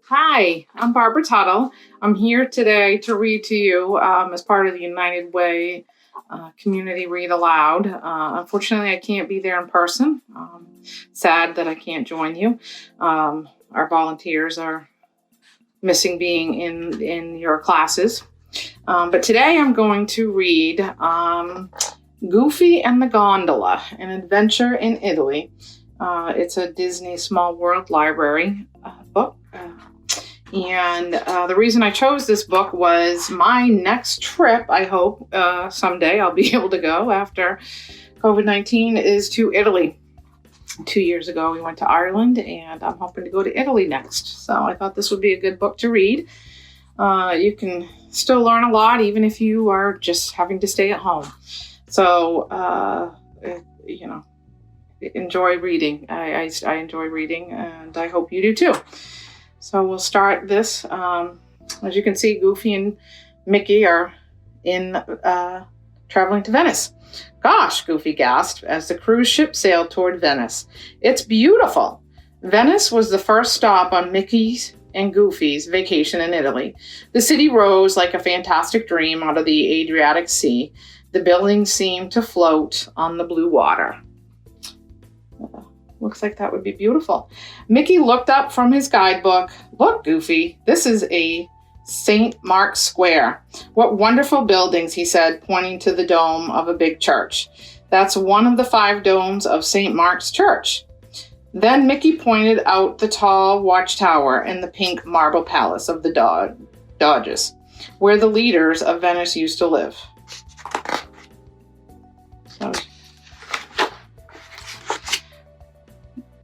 Hi, I'm Barbara Tuttle. I'm here today to read to you as part of the United Way Community Read Aloud. Unfortunately, I can't be there in person. Sad that I can't join you. Our volunteers are missing being in your classes. But today I'm going to read Goofy and the Gondola, an adventure in Italy. It's a Disney Small World Library book. And the reason I chose this book was my next trip, I hope someday I'll be able to go after COVID-19, is to Italy. 2 years ago, we went to Ireland, and I'm hoping to go to Italy next. So I thought this would be a good book to read. You can still learn a lot, even if you are just having to stay at home. So, enjoy reading. I enjoy reading, and I hope you do too. So we'll start this. As you can see, Goofy and Mickey are traveling to Venice. Gosh, Goofy gasped as the cruise ship sailed toward Venice. It's beautiful. Venice was the first stop on Mickey's and Goofy's vacation in Italy. The city rose like a fantastic dream out of the Adriatic Sea. The buildings seemed to float on the blue water. Looks like that would be beautiful. Mickey looked up from his guidebook. Look, Goofy, this is a St. Mark's Square. What wonderful buildings, he said, pointing to the dome of a big church. That's one of the 5 domes of St. Mark's Church. Then Mickey pointed out the tall watchtower and the pink marble palace of the Doges, where the leaders of Venice used to live.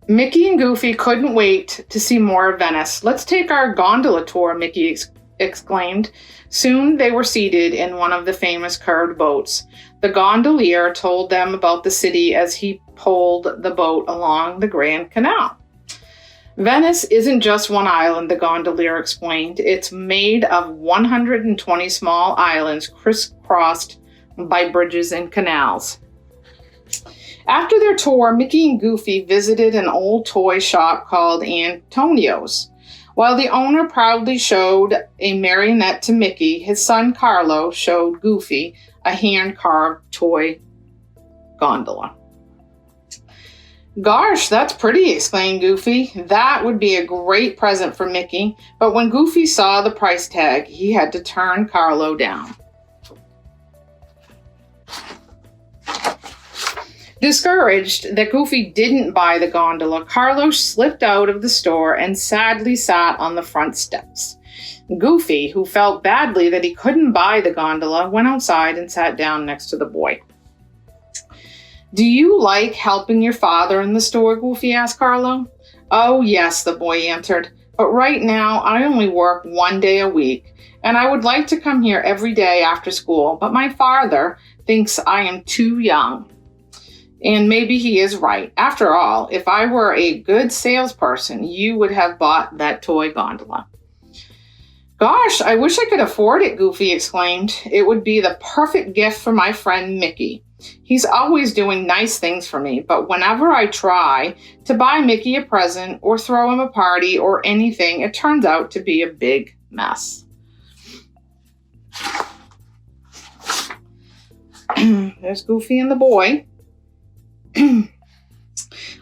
Mickey and Goofy couldn't wait to see more of Venice. Let's take our gondola tour, Mickey exclaimed. Soon they were seated in one of the famous curved boats. The gondolier told them about the city as he pulled the boat along the Grand Canal. Venice isn't just one island, the gondolier explained. It's made of 120 small islands crisscrossed by bridges and canals. After their tour, Mickey and Goofy visited an old toy shop called Antonio's. While the owner proudly showed a marionette to Mickey, his son Carlo showed Goofy a hand-carved toy gondola. Gosh, that's pretty, exclaimed Goofy. That would be a great present for Mickey. But when Goofy saw the price tag, he had to turn Carlo down. Discouraged that Goofy didn't buy the gondola, Carlo slipped out of the store and sadly sat on the front steps. Goofy, who felt badly that he couldn't buy the gondola, went outside and sat down next to the boy. Do you like helping your father in the store? Goofy asked Carlo. Oh, yes, the boy answered. But right now, I only work 1 day a week, and I would like to come here every day after school, but my father thinks I am too young. And maybe he is right. After all, if I were a good salesperson, you would have bought that toy gondola. Gosh, I wish I could afford it, Goofy exclaimed. It would be the perfect gift for my friend Mickey. He's always doing nice things for me, but whenever I try to buy Mickey a present or throw him a party or anything, it turns out to be a big mess. There's Goofy and the boy.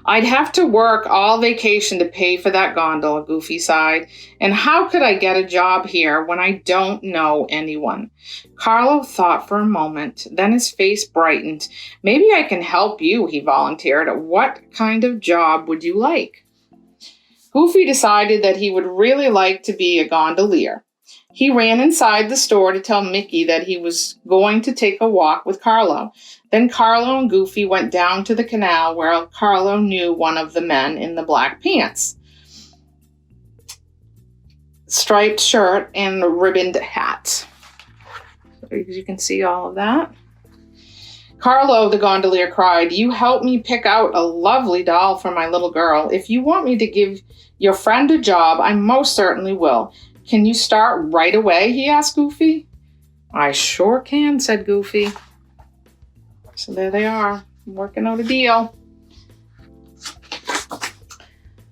I'd have to work all vacation to pay for that gondola, Goofy sighed. And how could I get a job here when I don't know anyone? Carlo thought for a moment, then his face brightened. Maybe I can help you, he volunteered. What kind of job would you like? Goofy decided that he would really like to be a gondolier. He ran inside the store to tell Mickey that he was going to take a walk with Carlo. Then Carlo and Goofy went down to the canal where Carlo knew one of the men in the black pants, striped shirt, and a ribboned hat. So you can see all of that. Carlo, the gondolier, cried, you helped me pick out a lovely doll for my little girl. If you want me to give your friend a job, I most certainly will. Can you start right away? He asked Goofy. I sure can, said Goofy. So there they are, working out a deal.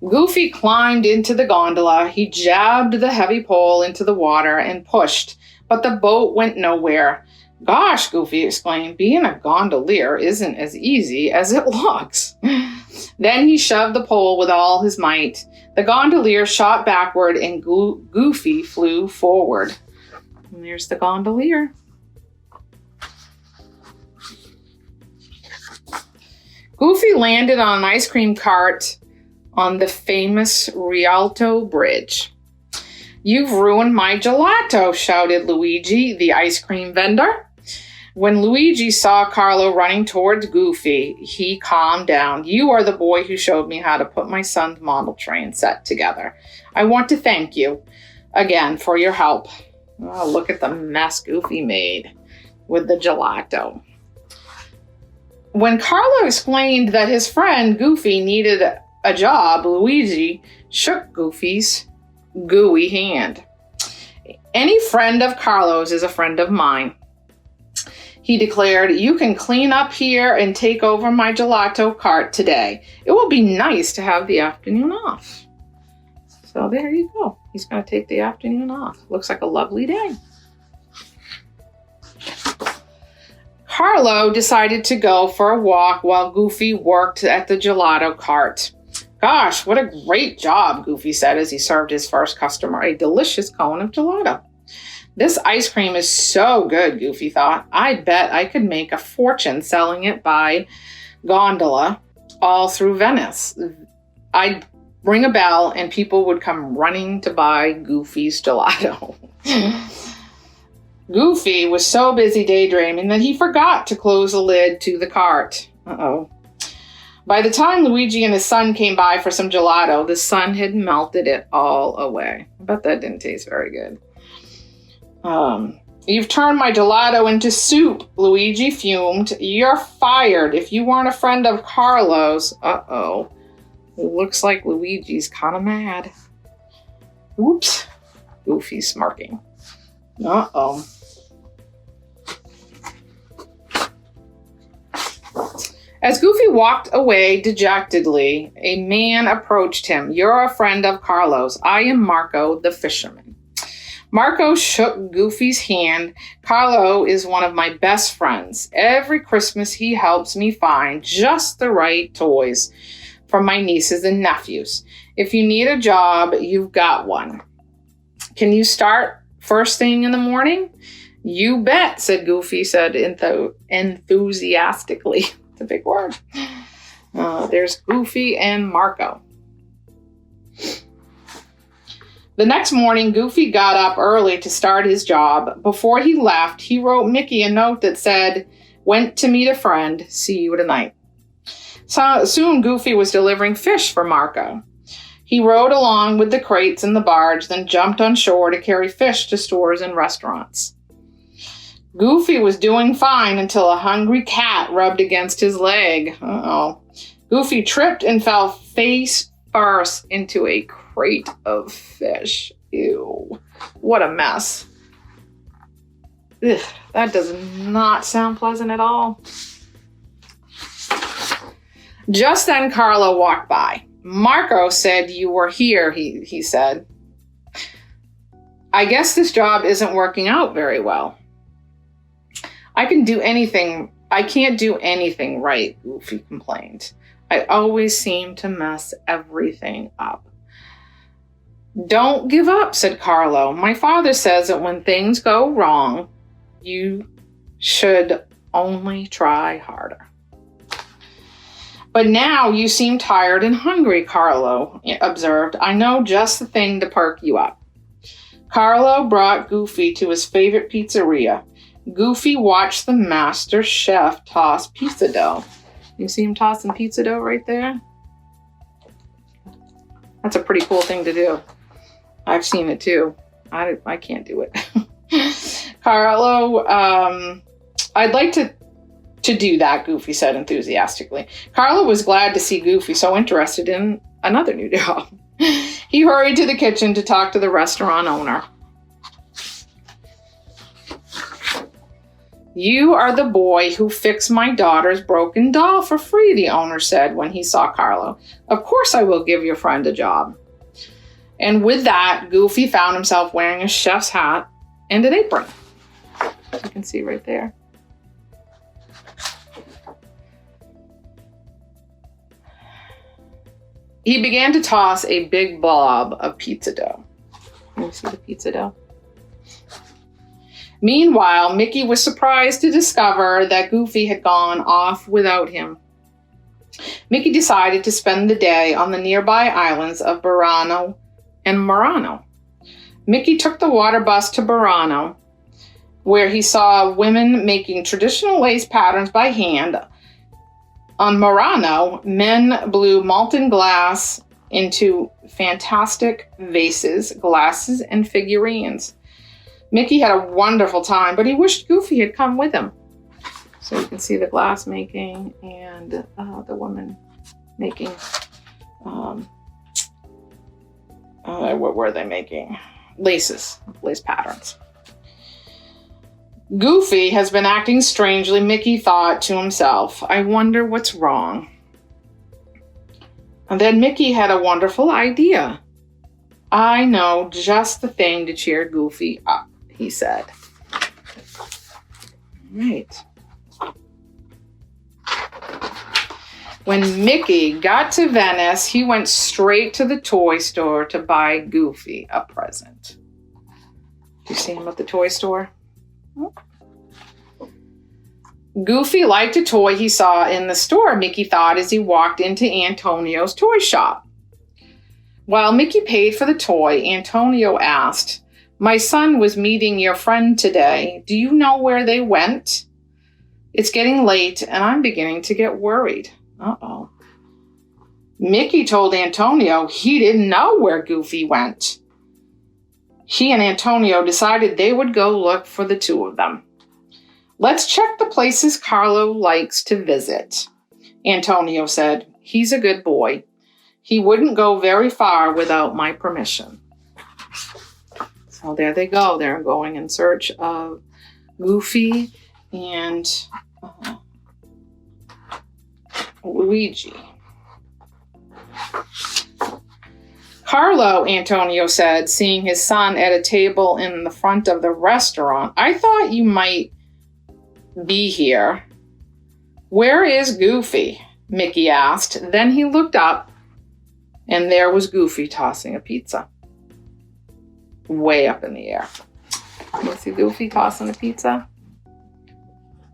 Goofy climbed into the gondola. He jabbed the heavy pole into the water and pushed, but the boat went nowhere. Gosh, Goofy exclaimed, being a gondolier isn't as easy as it looks. Then he shoved the pole with all his might. The gondolier shot backward and Goofy flew forward. And there's the gondolier. Goofy landed on an ice cream cart on the famous Rialto Bridge. You've ruined my gelato, shouted Luigi, the ice cream vendor. When Luigi saw Carlo running towards Goofy, he calmed down. You are the boy who showed me how to put my son's model train set together. I want to thank you again for your help. Oh, look at the mess Goofy made with the gelato. When Carlo explained that his friend Goofy needed a job, Luigi shook Goofy's gooey hand. Any friend of Carlo's is a friend of mine, he declared. You can clean up here and take over my gelato cart today. It will be nice to have the afternoon off. So there you go. He's going to take the afternoon off. Looks like a lovely day. Carlo decided to go for a walk while Goofy worked at the gelato cart. Gosh, what a great job, Goofy said as he served his first customer a delicious cone of gelato. This ice cream is so good, Goofy thought. I bet I could make a fortune selling it by gondola all through Venice. I'd ring a bell and people would come running to buy Goofy's gelato. Goofy was so busy daydreaming that he forgot to close the lid to the cart. Uh-oh. By the time Luigi and his son came by for some gelato, the sun had melted it all away. I bet that didn't taste very good. You've turned my gelato into soup, Luigi fumed. You're fired. If you weren't a friend of Carlo's. Uh-oh. Looks like Luigi's kind of mad. Oops. Goofy's smirking. Uh-oh. As Goofy walked away dejectedly, a man approached him. You're a friend of Carlo's. I am Marco, the fisherman. Marco shook Goofy's hand. Carlo is one of my best friends. Every Christmas he helps me find just the right toys for my nieces and nephews. If you need a job, you've got one. Can you start first thing in the morning? You bet, said Goofy, enthusiastically. It's a big word. There's Goofy and Marco. The next morning, Goofy got up early to start his job. Before he left, he wrote Mickey a note that said, went to meet a friend, see you tonight. So soon Goofy was delivering fish for Marco. He rode along with the crates and the barge, then jumped on shore to carry fish to stores and restaurants. Goofy was doing fine until a hungry cat rubbed against his leg. Uh-oh. Goofy tripped and fell face first into a crate of fish. Ew. What a mess. Ugh, that does not sound pleasant at all. Just then Carlo walked by. Marco said you were here, he said. I guess this job isn't working out very well. I can't do anything right, Goofy complained. I always seem to mess everything up. Don't give up, said Carlo. My father says that when things go wrong, you should only try harder. But now you seem tired and hungry, Carlo observed. I know just the thing to perk you up. Carlo brought Goofy to his favorite pizzeria. Goofy watched the master chef toss pizza dough. You see him tossing pizza dough right there? That's a pretty cool thing to do. I've seen it too. I can't do it. Carlo, I'd like to do that, Goofy said enthusiastically. Carlo was glad to see Goofy so interested in another new job. He hurried to the kitchen to talk to the restaurant owner. You are the boy who fixed my daughter's broken doll for free, the owner said when he saw Carlo. Of course I will give your friend a job. And with that, Goofy found himself wearing a chef's hat and an apron. You can see right there. He began to toss a big blob of pizza dough. Can you see the pizza dough? Meanwhile, Mickey was surprised to discover that Goofy had gone off without him. Mickey decided to spend the day on the nearby islands of Burano and Murano. Mickey took the water bus to Burano, where he saw women making traditional lace patterns by hand. On Murano, men blew molten glass into fantastic vases, glasses, and figurines. Mickey had a wonderful time, but he wished Goofy had come with him. So you can see the glass making and the woman making, what were they making? Lace patterns. Goofy has been acting strangely, Mickey thought to himself. I wonder what's wrong. And then Mickey had a wonderful idea. I know just the thing to cheer Goofy up, he said. Right. When Mickey got to Venice, he went straight to the toy store to buy Goofy a present. You see him at the toy store? Goofy liked a toy he saw in the store, Mickey thought as he walked into Antonio's toy shop. While Mickey paid for the toy, Antonio asked, My son was meeting your friend today. Do you know where they went? It's getting late and I'm beginning to get worried. Uh-oh. Mickey told Antonio he didn't know where Goofy went. He and Antonio decided they would go look for the two of them. Let's check the places Carlo likes to visit, Antonio said. He's a good boy. He wouldn't go very far without my permission. So there they go. They're going in search of Goofy and Luigi. Carlo, Antonio said, seeing his son at a table in the front of the restaurant. I thought you might be here. Where is Goofy? Mickey asked. Then he looked up, and there was Goofy tossing a pizza. Way up in the air. You see Goofy tossing a pizza?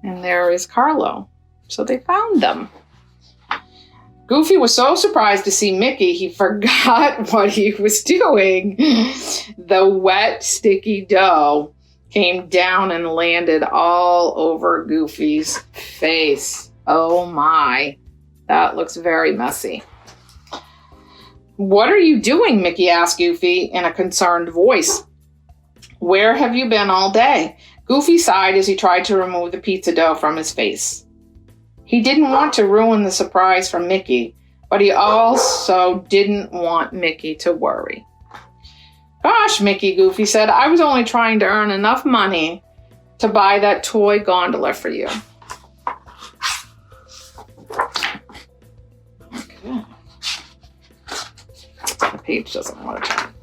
And there is Carlo. So they found them. Goofy was so surprised to see Mickey, he forgot what he was doing. The wet, sticky dough came down and landed all over Goofy's face. Oh my, that looks very messy. What are you doing? Mickey asked Goofy in a concerned voice. Where have you been all day? Goofy sighed as he tried to remove the pizza dough from his face. He didn't want to ruin the surprise for Mickey, but he also didn't want Mickey to worry. Gosh, Mickey, Goofy said, I was only trying to earn enough money to buy that toy gondola for you. Okay. The page doesn't want to turn.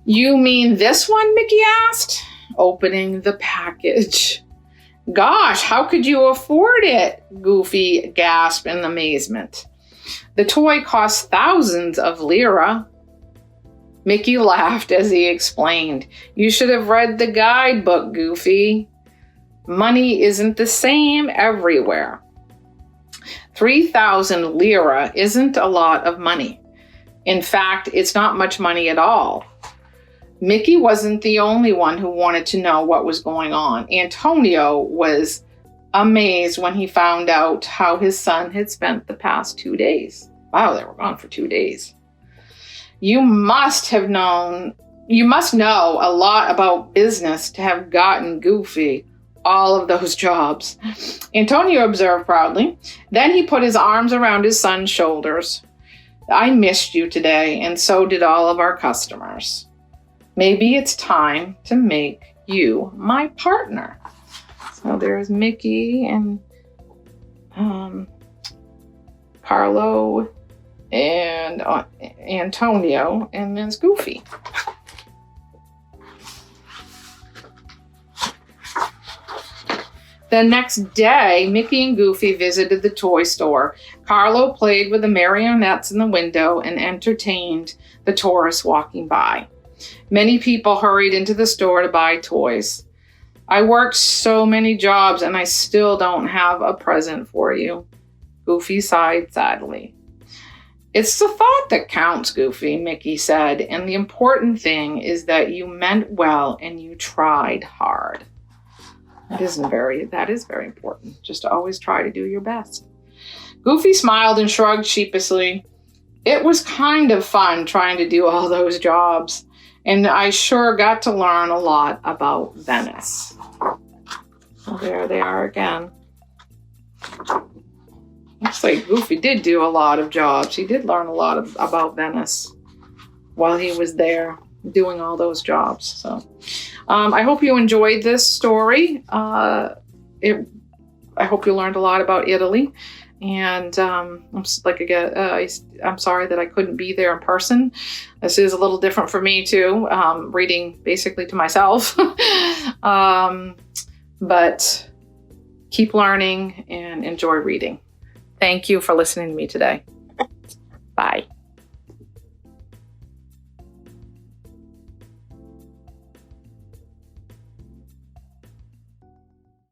You mean this one? Mickey asked, opening the package. Gosh, how could you afford it? Goofy gasped in amazement. The toy cost thousands of lira. Mickey laughed as he explained. You should have read the guidebook, Goofy. Money isn't the same everywhere. 3,000 lira isn't a lot of money. In fact, it's not much money at all. Mickey wasn't the only one who wanted to know what was going on. Antonio was amazed when he found out how his son had spent the past 2 days. Wow, they were gone for 2 days. You must know a lot about business to have gotten Goofy all of those jobs. Antonio observed proudly. Then he put his arms around his son's shoulders. I missed you today, and so did all of our customers. Maybe it's time to make you my partner. So there's Mickey and Carlo and Antonio, and there's Goofy. The next day, Mickey and Goofy visited the toy store. Carlo played with the marionettes in the window and entertained the tourists walking by. Many people hurried into the store to buy toys. I worked so many jobs and I still don't have a present for you, Goofy sighed sadly. It's the thought that counts, Goofy, Mickey said, and the important thing is that you meant well and you tried hard. That is very important. Just to always try to do your best. Goofy smiled and shrugged sheepishly. It was kind of fun trying to do all those jobs, and I sure got to learn a lot about Venice. Well, there they are again. Looks like Goofy did do a lot of jobs. He did learn a lot about Venice while he was there doing all those jobs. So I hope you enjoyed this story. I hope you learned a lot about Italy. And I'm sorry that I couldn't be there in person. This is a little different for me too, reading basically to myself. But keep learning and enjoy reading. Thank you for listening to me today.